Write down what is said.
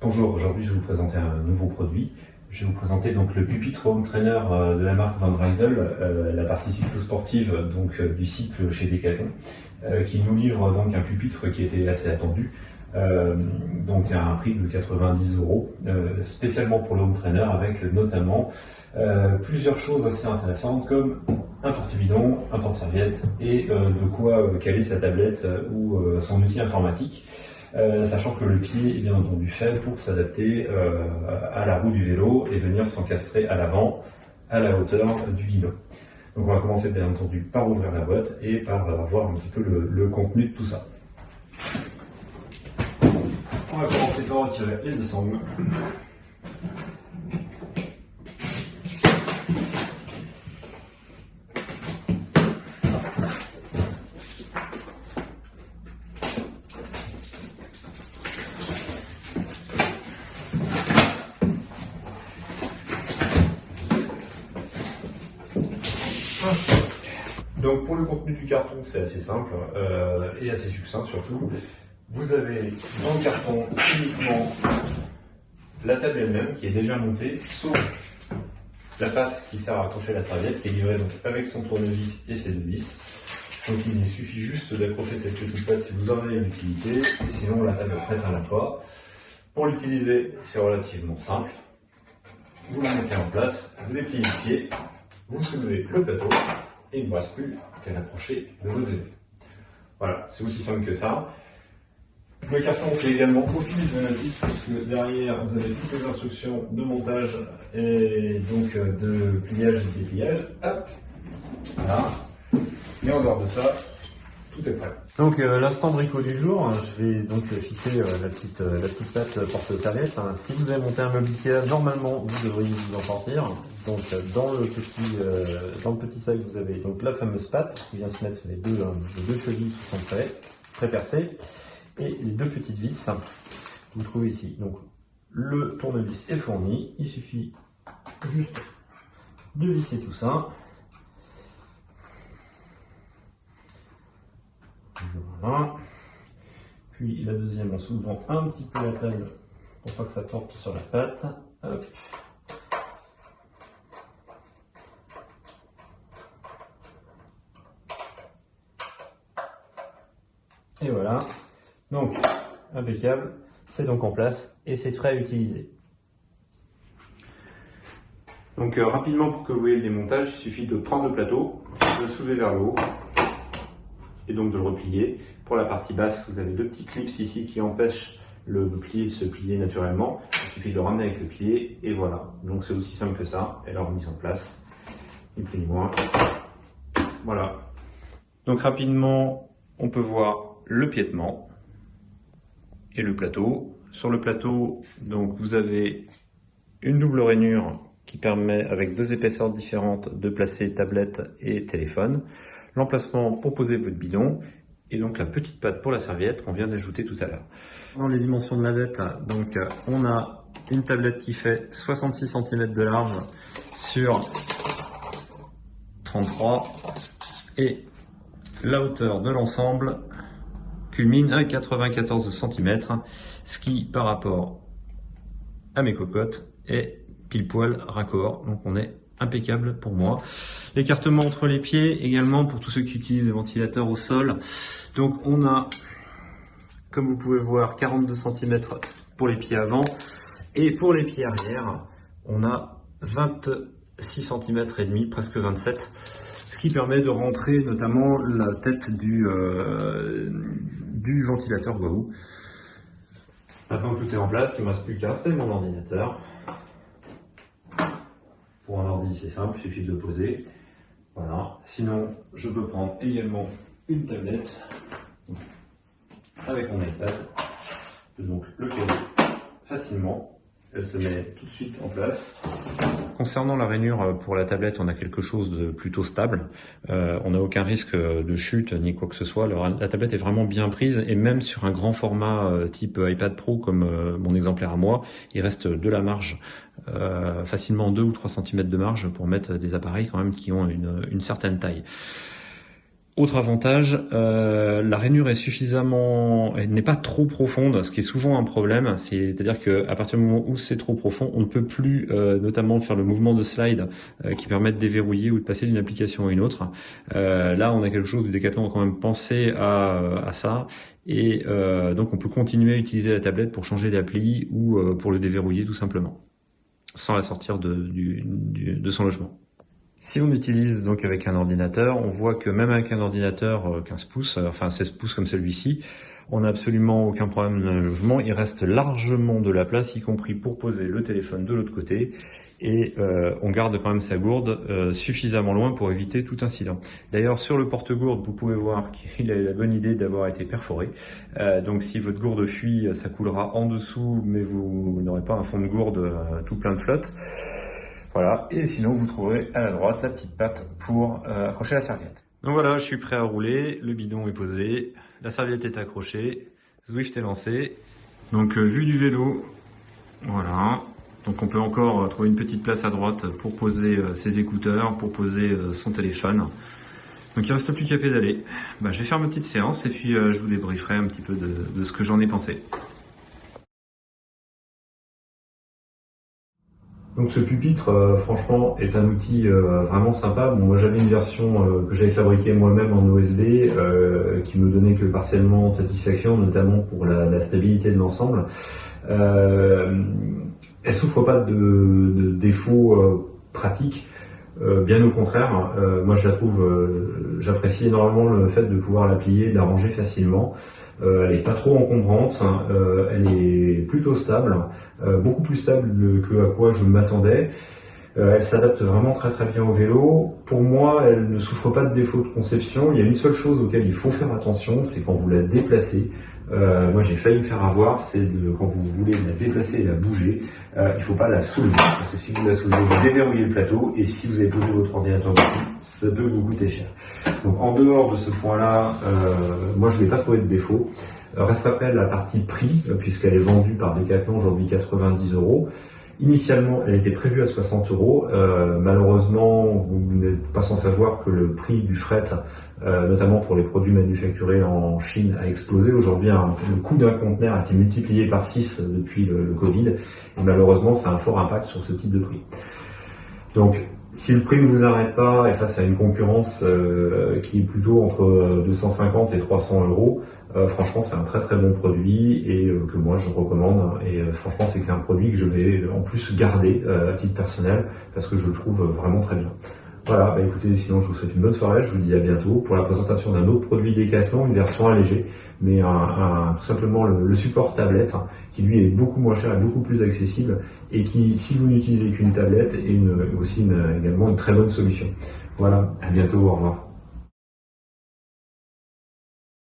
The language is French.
Bonjour, aujourd'hui je vais vous présenter un nouveau produit. Je vais vous présenter donc le pupitre home trainer de la marque Van Rysel, la partie cyclosportive du cycle chez Decathlon, qui nous livre donc un pupitre qui était assez attendu, donc à un prix de 90 €, spécialement pour le home trainer, avec notamment plusieurs choses assez intéressantes comme un porte-bidon, un porte-serviette et de quoi caler sa tablette ou son outil informatique. Sachant que le pied est bien entendu fait pour s'adapter à la roue du vélo et venir s'encastrer à l'avant, à la hauteur du guidon. Donc on va commencer bien entendu par ouvrir la boîte et par voir un petit peu le contenu de tout ça. On va commencer par retirer les deux sangles. Donc pour le contenu du carton, c'est assez simple et assez succinct surtout. Vous avez dans le carton uniquement la table elle-même qui est déjà montée, sauf la patte qui sert à accrocher la serviette, qui est livrée donc avec son tournevis et ses deux vis. Donc il suffit juste d'accrocher cette petite patte si vous en avez l'utilité, et sinon la table est prête à l'emploi. Pour l'utiliser, c'est relativement simple. Vous la mettez en place, vous dépliez le pied, vous soulevez le plateau, et il ne vous reste plus qu'à l'approcher de votre vélo. Voilà, c'est aussi simple que ça. Le carton fait également office de notice, puisque derrière vous avez toutes les instructions de montage et donc de pliage et dépliage. Hop, voilà. Et en dehors de ça, tout est prêt. Donc l'instant bricot du jour, je vais donc fixer la petite patte porte-serviette. Si vous avez monté un meuble Ikea, normalement vous devriez vous en sortir. Donc dans le petit sac vous avez donc la fameuse patte qui vient se mettre sur les deux chevilles qui sont prêt percées, et les deux petites vis que vous trouvez ici. Donc le tournevis est fourni, il suffit juste de visser tout ça. Voilà. Puis la deuxième en soulevant un petit peu la table pour pas que ça porte sur la patte. Hop. Et voilà. Donc impeccable, c'est donc en place et c'est prêt à utiliser. Donc rapidement, pour que vous voyez le démontage, il suffit de prendre le plateau, de le soulever vers le haut et donc de le replier. Pour la partie basse, vous avez deux petits clips ici qui empêchent le plié de se plier naturellement. Il suffit de le ramener avec le pied et voilà. Donc c'est aussi simple que ça, et la remise en place, ni plus ni moins. Voilà. Donc rapidement, on peut voir le piétement et le plateau. Sur le plateau, donc vous avez une double rainure qui permet, avec deux épaisseurs différentes, de placer tablette et téléphone. L'emplacement pour poser votre bidon, et donc la petite patte pour la serviette qu'on vient d'ajouter tout à l'heure. Dans les dimensions de la bête, donc on a une tablette qui fait 66 cm de large sur 33, et la hauteur de l'ensemble culmine à 94 cm, ce qui par rapport à mes cocottes est pile poil raccord. Donc on est impeccable pour moi. L'écartement entre les pieds également pour tous ceux qui utilisent des ventilateurs au sol. Donc on a, comme vous pouvez voir, 42 cm pour les pieds avant, et pour les pieds arrière on a 26 cm et demi, presque 27, ce qui permet de rentrer notamment la tête du ventilateur Wahoo. Maintenant que tout est en place, il ne me reste plus qu'à installer mon ordinateur. Pour un ordi, c'est simple, il suffit de le poser. Voilà. Sinon, je peux prendre également une tablette avec mon iPad. Je peux donc le caler facilement. Elle se met tout de suite en place. Concernant la rainure pour la tablette, on a quelque chose de plutôt stable. On n'a aucun risque de chute ni quoi que ce soit. La tablette est vraiment bien prise, et même sur un grand format type iPad Pro comme mon exemplaire à moi, il reste de la marge, facilement 2 ou 3 cm de marge pour mettre des appareils quand même qui ont une certaine taille. Autre avantage, la rainure elle n'est pas trop profonde, ce qui est souvent un problème. C'est-à-dire que à partir du moment où c'est trop profond, on ne peut plus, notamment faire le mouvement de slide qui permet de déverrouiller ou de passer d'une application à une autre. Là, on a quelque chose de Decathlon a quand même pensé à ça, et donc on peut continuer à utiliser la tablette pour changer d'appli ou pour le déverrouiller tout simplement, sans la sortir de son logement. Si on utilise donc avec un ordinateur, on voit que même avec un ordinateur 15 pouces, enfin 16 pouces comme celui-ci, on n'a absolument aucun problème de logement. Il reste largement de la place, y compris pour poser le téléphone de l'autre côté. Et on garde quand même sa gourde suffisamment loin pour éviter tout incident. D'ailleurs, sur le porte-gourde, vous pouvez voir qu'il a eu la bonne idée d'avoir été perforé. Donc si votre gourde fuit, ça coulera en dessous, mais vous n'aurez pas un fond de gourde tout plein de flotte. Voilà, et sinon vous trouverez à la droite la petite patte pour accrocher la serviette. Donc voilà, je suis prêt à rouler, le bidon est posé, la serviette est accrochée, Zwift est lancé. Donc vue du vélo, voilà. Donc on peut encore trouver une petite place à droite pour poser ses écouteurs, pour poser son téléphone. Donc il ne reste plus qu'à pédaler. Je vais faire ma petite séance et puis je vous débrieferai un petit peu de ce que j'en ai pensé. Donc ce pupitre, franchement, est un outil vraiment sympa. Bon, moi j'avais une version que j'avais fabriquée moi-même en OSB qui me donnait que partiellement satisfaction, notamment pour la stabilité de l'ensemble. Elle souffre pas de défauts pratiques, bien au contraire. Moi je la trouve, j'apprécie énormément le fait de pouvoir la plier, de la ranger facilement. Elle est pas trop encombrante, elle est plutôt stable, beaucoup plus stable que à quoi je m'attendais. Elle s'adapte vraiment très très bien au vélo. Pour moi, elle ne souffre pas de défaut de conception. Il y a une seule chose auquel il faut faire attention, c'est quand vous la déplacez. Moi j'ai failli me faire avoir, c'est quand vous voulez la déplacer et la bouger, il faut pas la soulever, parce que si vous la soulevez, vous déverrouillez le plateau, et si vous avez posé votre ordinateur dessus, ça peut vous coûter cher. Donc en dehors de ce point-là, moi je n'ai pas trouvé de défaut. Reste après la partie prix, puisqu'elle est vendue par Decathlon aujourd'hui 90 €. Initialement, elle était prévue à 60 €. Malheureusement, vous n'êtes pas sans savoir que le prix du fret, notamment pour les produits manufacturés en Chine, a explosé. Aujourd'hui, le coût d'un conteneur a été multiplié par 6 depuis le Covid. Et malheureusement, ça a un fort impact sur ce type de prix. Donc, si le prix ne vous arrête pas et face à une concurrence qui est plutôt entre 250 et 300 €, franchement c'est un très très bon produit et que moi je recommande, et franchement c'est un produit que je vais en plus garder à titre personnel parce que je le trouve vraiment très bien. Voilà, écoutez, sinon je vous souhaite une bonne soirée, je vous dis à bientôt pour la présentation d'un autre produit Decathlon, une version allégée, mais tout simplement le support tablette qui lui est beaucoup moins cher et beaucoup plus accessible, et qui, si vous n'utilisez qu'une tablette, est également une très bonne solution. Voilà, à bientôt, au revoir.